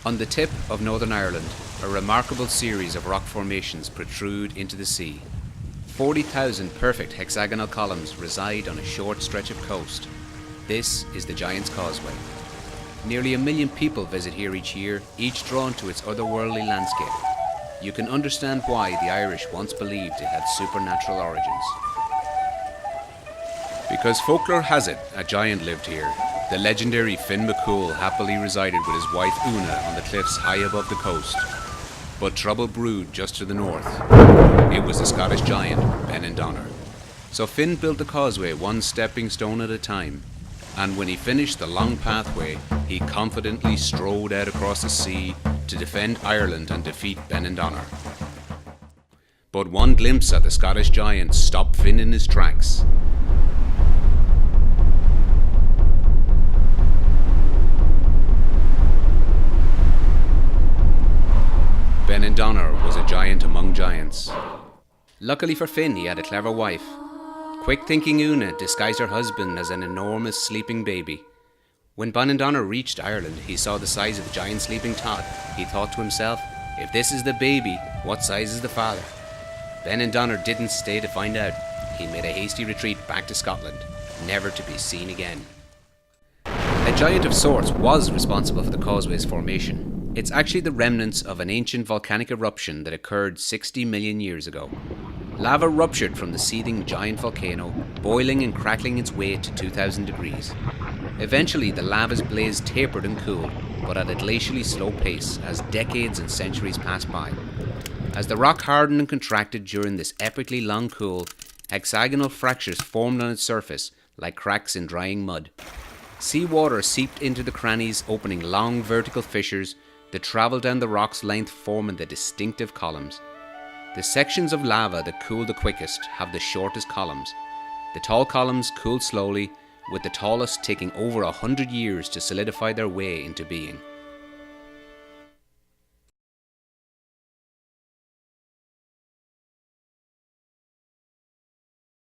On the tip of Northern Ireland, a remarkable series of rock formations protrude into the sea. 40,000 perfect hexagonal columns reside on a short stretch of coast. This is the Giant's Causeway. Nearly 1 million people visit here each year, each drawn to its otherworldly landscape. You can understand why the Irish once believed it had supernatural origins. Because folklore has it, a giant lived here. The legendary Finn McCool happily resided with his wife Una on the cliffs high above the coast. But trouble brewed just to the north. It was the Scottish giant, Benandonner. So Finn built the causeway one stepping stone at a time, and when he finished the long pathway, he confidently strode out across the sea to defend Ireland and defeat Benandonner. But one glimpse at the Scottish giant stopped Finn in his tracks. Benandonner was a giant among giants. Luckily for Finn, he had a clever wife. Quick-thinking Una disguised her husband as an enormous sleeping baby. When Benandonner reached Ireland, he saw the size of the giant sleeping tot. He thought to himself, if this is the baby, what size is the father? Benandonner didn't stay to find out. He made a hasty retreat back to Scotland, never to be seen again. A giant of sorts was responsible for the causeway's formation. It's actually the remnants of an ancient volcanic eruption that occurred 60 million years ago. Lava ruptured from the seething giant volcano, boiling and crackling its way to 2,000 degrees. Eventually, the lava's blaze tapered and cooled, but at a glacially slow pace as decades and centuries passed by. As the rock hardened and contracted during this epically long cool, hexagonal fractures formed on its surface like cracks in drying mud. Seawater seeped into the crannies, opening long vertical fissures that travel down the rock's length, forming the distinctive columns. The sections of lava that cool the quickest have the shortest columns. The tall columns cool slowly, with the tallest taking over 100 years to solidify their way into being.